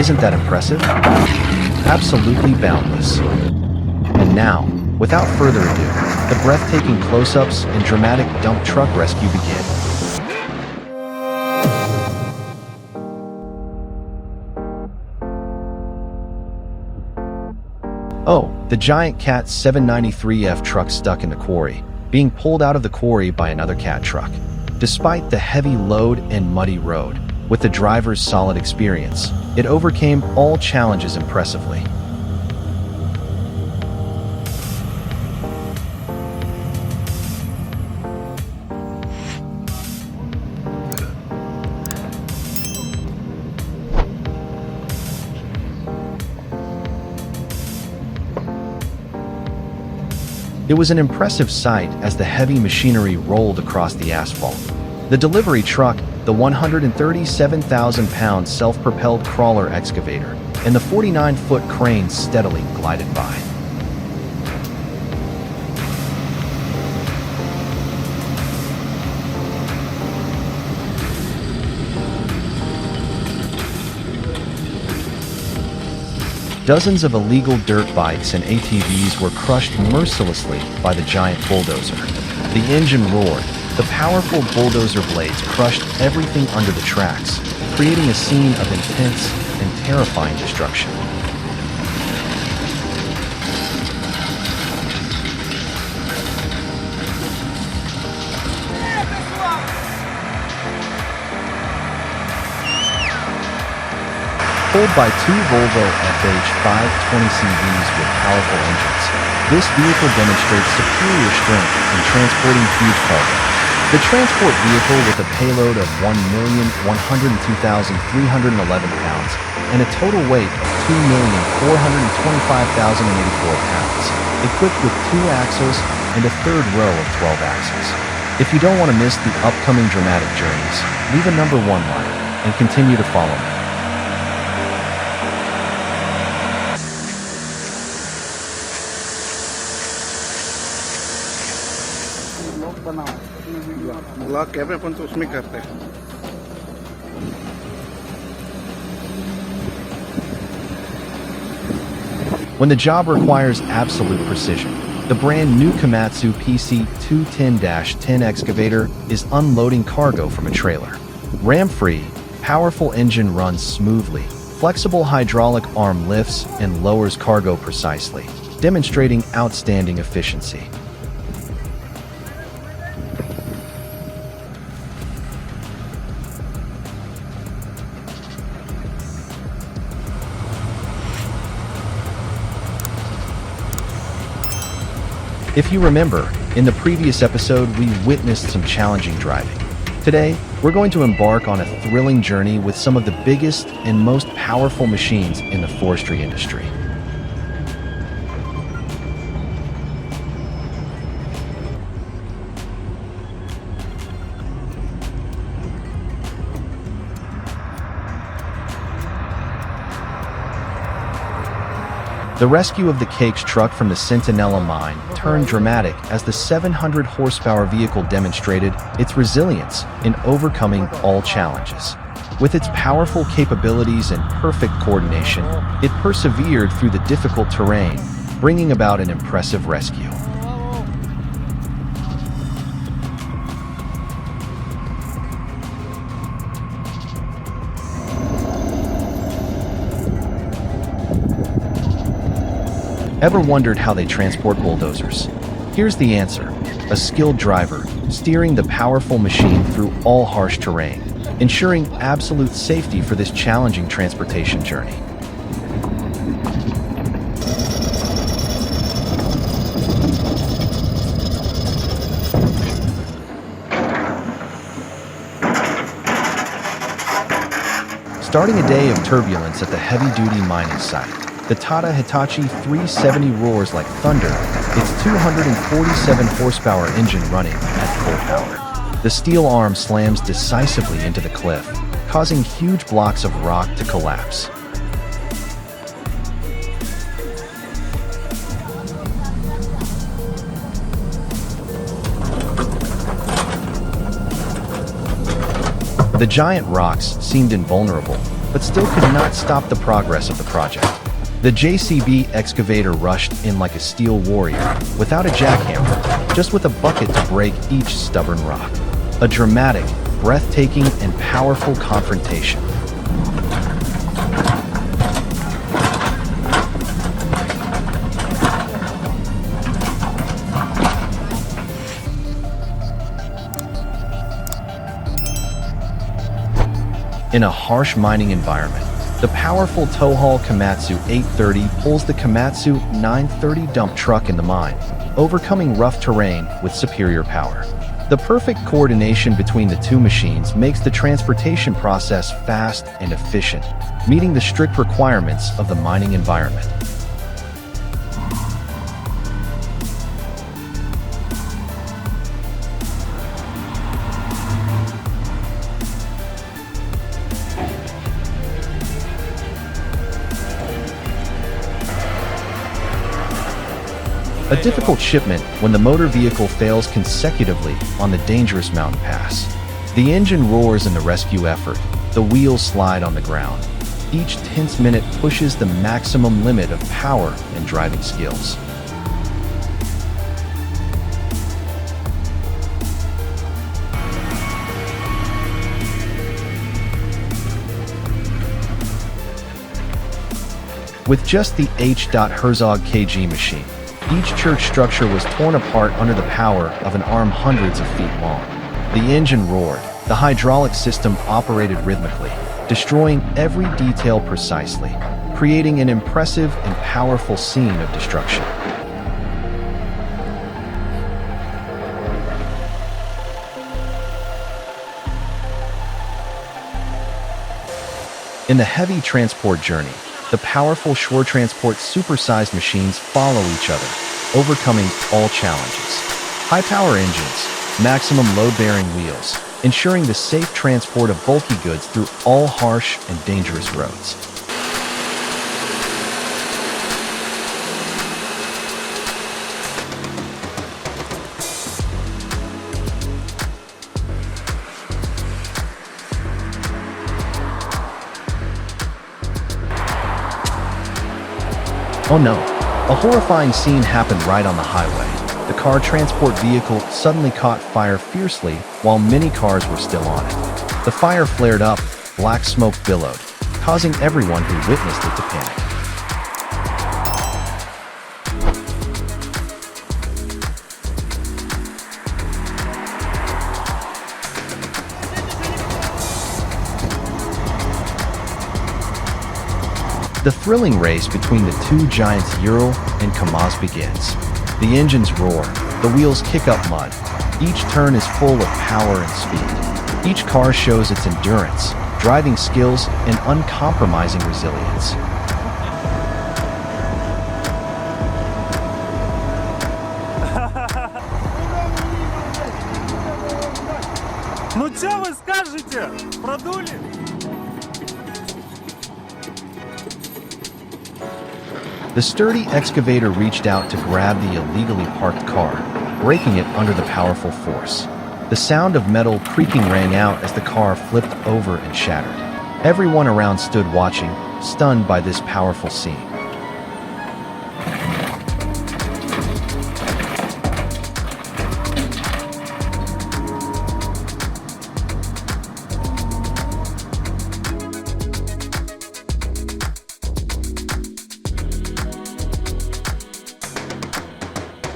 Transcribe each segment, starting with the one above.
Isn't that impressive? Absolutely boundless. And now, without further ado, the breathtaking close-ups and dramatic dump truck rescue begin. Oh, the giant Cat 793F truck stuck in the quarry, being pulled out of the quarry by another Cat truck. Despite the heavy load and muddy road, with the driver's solid experience, it overcame all challenges impressively. It was an impressive sight as the heavy machinery rolled across the asphalt. The delivery truck, the 137,000-pound self-propelled crawler excavator, and the 49-foot crane steadily glided by. Dozens of illegal dirt bikes and ATVs were crushed mercilessly by the giant bulldozer. The engine roared. The powerful bulldozer blades crushed everything under the tracks, creating a scene of intense and terrifying destruction. Pulled by two Volvo FH520CVs with powerful engines, this vehicle demonstrates superior strength in transporting huge cargo. The transport vehicle, with a payload of 1,102,311 pounds and a total weight of 2,425,084 pounds, equipped with 2 axles and a third row of 12 axles. If you don't want to miss the upcoming dramatic journeys, leave a number 1 like and continue to follow me. Block क्या है अपन तो उसमें करते हैं. When the job requires absolute precision, the brand new Komatsu PC210-10 excavator is unloading cargo from a trailer. Ram-free, powerful engine runs smoothly, flexible hydraulic arm lifts and lowers cargo precisely, demonstrating outstanding efficiency. If you remember, in the previous episode we witnessed some challenging driving. Today, we're going to embark on a thrilling journey with some of the biggest and most powerful machines in the forestry industry. The rescue of the Cakes truck from the Centinela mine turned dramatic as the 700-horsepower vehicle demonstrated its resilience in overcoming all challenges. With its powerful capabilities and perfect coordination, it persevered through the difficult terrain, bringing about an impressive rescue. Ever wondered how they transport bulldozers? Here's the answer: a skilled driver, steering the powerful machine through all harsh terrain, ensuring absolute safety for this challenging transportation journey. Starting a day of turbulence at the heavy-duty mining site, the Tata Hitachi 370 roars like thunder, its 247 horsepower engine running at full power. The steel arm slams decisively into the cliff, causing huge blocks of rock to collapse. The giant rocks seemed invulnerable, but still could not stop the progress of the project. The JCB excavator rushed in like a steel warrior, without a jackhammer, just with a bucket to break each stubborn rock. A dramatic, breathtaking, and powerful confrontation. In a harsh mining environment, the powerful tow-haul Komatsu 830 pulls the Komatsu 930 dump truck in the mine, overcoming rough terrain with superior power. The perfect coordination between the two machines makes the transportation process fast and efficient, meeting the strict requirements of the mining environment. A difficult shipment when the motor vehicle fails consecutively on the dangerous mountain pass. The engine roars in the rescue effort, the wheels slide on the ground. Each tense minute pushes the maximum limit of power and driving skills. With just the H. Herzog KG machine, each church structure was torn apart under the power of an arm hundreds of feet long. The engine roared, the hydraulic system operated rhythmically, destroying every detail precisely, creating an impressive and powerful scene of destruction. In the heavy transport journey, the powerful shore transport supersized machines follow each other, overcoming all challenges. High-power engines, maximum load-bearing wheels, ensuring the safe transport of bulky goods through all harsh and dangerous roads. Oh no, a horrifying scene happened right on the highway. The car transport vehicle suddenly caught fire fiercely while many cars were still on it. The fire flared up, black smoke billowed, causing everyone who witnessed it to panic. The thrilling race between the two giants Ural and Kamaz begins. The engines roar, the wheels kick up mud. Each turn is full of power and speed. Each car shows its endurance, driving skills, and uncompromising resilience. Ну чё вы скажете? Продули? The sturdy excavator reached out to grab the illegally parked car, breaking it under the powerful force. The sound of metal creaking rang out as the car flipped over and shattered. Everyone around stood watching, stunned by this powerful scene.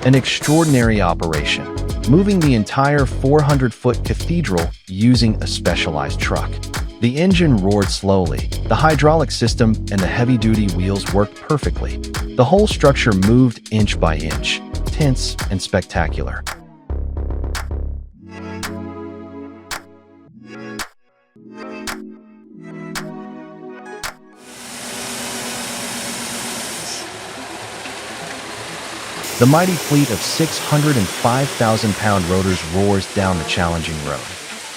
An extraordinary operation, moving the entire 400-foot cathedral using a specialized truck. The engine roared slowly, the hydraulic system and the heavy-duty wheels worked perfectly. The whole structure moved inch by inch, tense and spectacular. The mighty fleet of 605,000-pound rotors roars down the challenging road.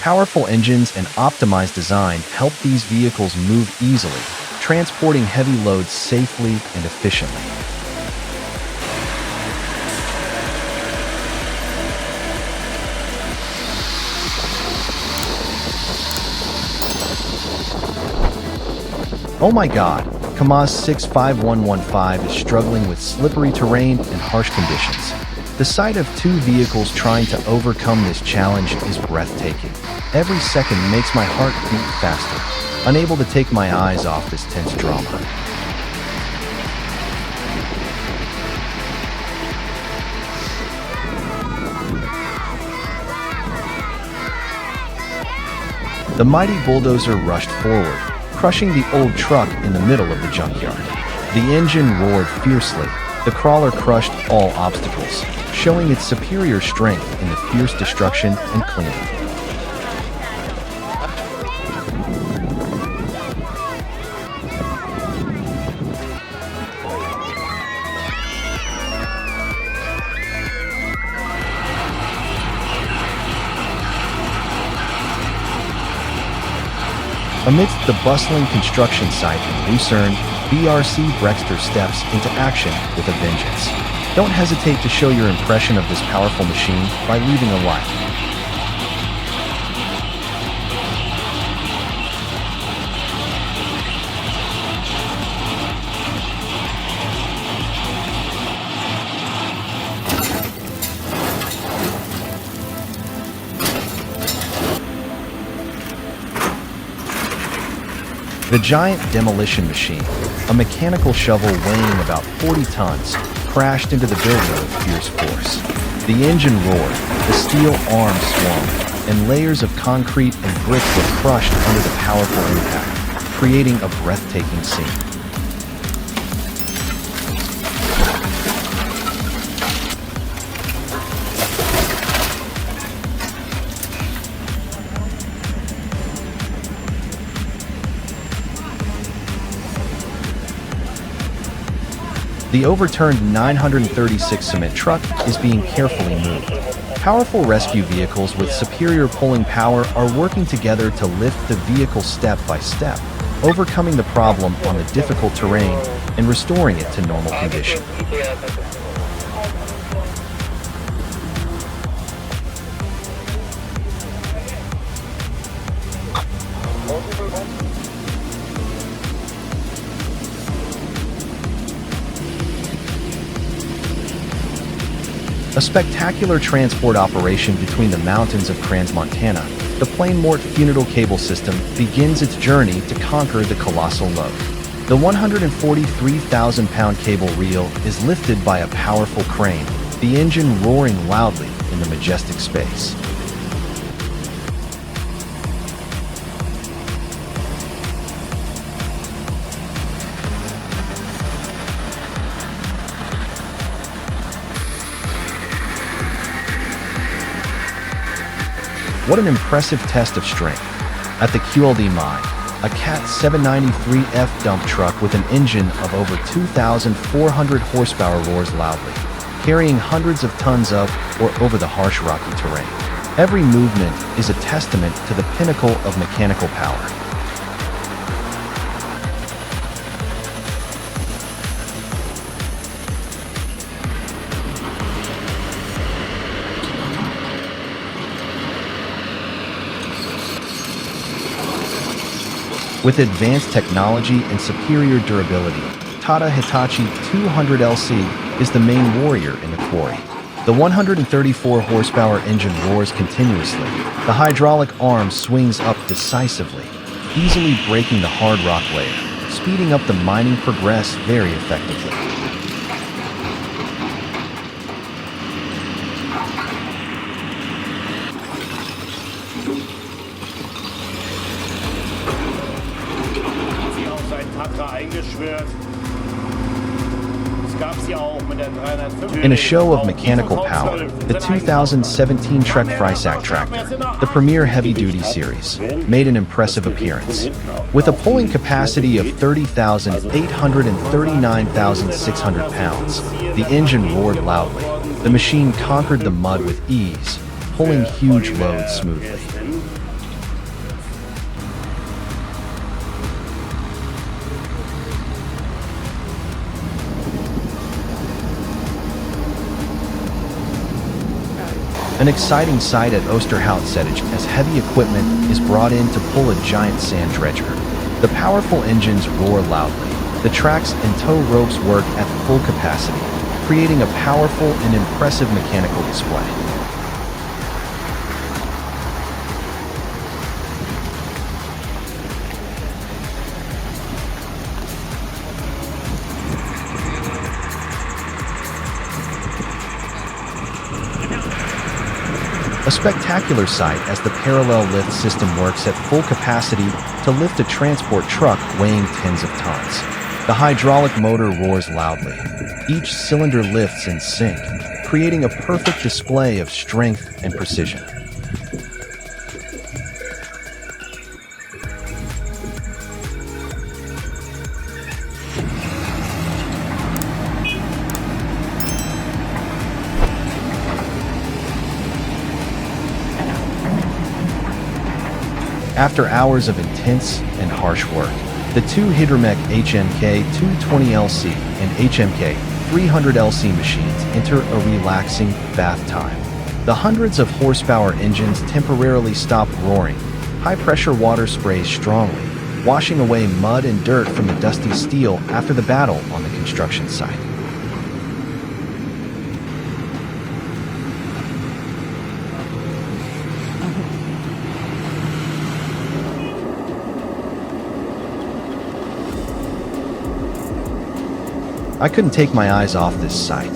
Powerful engines and optimized design help these vehicles move easily, transporting heavy loads safely and efficiently. Oh my God, KAMAZ 65115 is struggling with slippery terrain and harsh conditions. The sight of two vehicles trying to overcome this challenge is breathtaking. Every second makes my heart beat faster, unable to take my eyes off this tense drama. The mighty Bulldozer rushed forward, crushing the old truck in the middle of the junkyard. The engine roared fiercely. The crawler crushed all obstacles, showing its superior strength in the fierce destruction and cleaning. Amidst the bustling construction site in Lucerne, BRC Brexter steps into action with a vengeance. Don't hesitate to show your impression of this powerful machine by leaving a like. The giant demolition machine, a mechanical shovel weighing about 40 tons, crashed into the building with fierce force. The engine roared, the steel arms swung, and layers of concrete and brick were crushed under the powerful impact, creating a breathtaking scene. The overturned 936 cement truck is being carefully moved. Powerful rescue vehicles with superior pulling power are working together to lift the vehicle step by step, overcoming the problem on the difficult terrain and restoring it to normal condition. A spectacular transport operation between the mountains of Crans, Montana, the Plain Mort Funeral Cable System begins its journey to conquer the colossal load. The 143,000-pound cable reel is lifted by a powerful crane, the engine roaring loudly in the majestic space. What an impressive test of strength. At the QLD mine, a CAT 793F dump truck with an engine of over 2,400 horsepower roars loudly, carrying hundreds of tons of or over the harsh rocky terrain. Every movement is a testament to the pinnacle of mechanical power. With advanced technology and superior durability, Tata Hitachi 200LC is the main warrior in the quarry. The 134 horsepower engine roars continuously. The hydraulic arm swings up decisively, easily breaking the hard rock layer, speeding up the mining progress very effectively. In a show of mechanical power, the 2017 Trek Freisack tractor, the premier heavy-duty series, made an impressive appearance. With a pulling capacity of 30,800 and 39,600 pounds, the engine roared loudly. The machine conquered the mud with ease, pulling huge loads smoothly. An exciting sight at Oosterhout Settage as heavy equipment is brought in to pull a giant sand dredger. The powerful engines roar loudly. The tracks and tow ropes work at full capacity, creating a powerful and impressive mechanical display. A spectacular sight as the parallel lift system works at full capacity to lift a transport truck weighing tens of tons. The hydraulic motor roars loudly. Each cylinder lifts in sync, creating a perfect display of strength and precision. After hours of intense and harsh work, the two Hydromech HMK 220LC and HMK 300LC machines enter a relaxing bath time. The hundreds of horsepower engines temporarily stop roaring. High-pressure water sprays strongly, washing away mud and dirt from the dusty steel after the battle on the construction site. I couldn't take my eyes off this sight.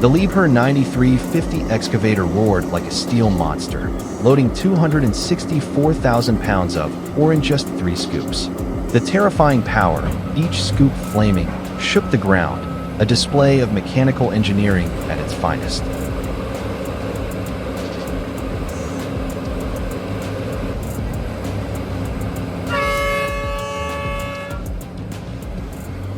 The Liebherr 9350 excavator roared like a steel monster, loading 264,000 pounds of ore in just 3 scoops. The terrifying power, each scoop flaming, shook the ground, a display of mechanical engineering at its finest.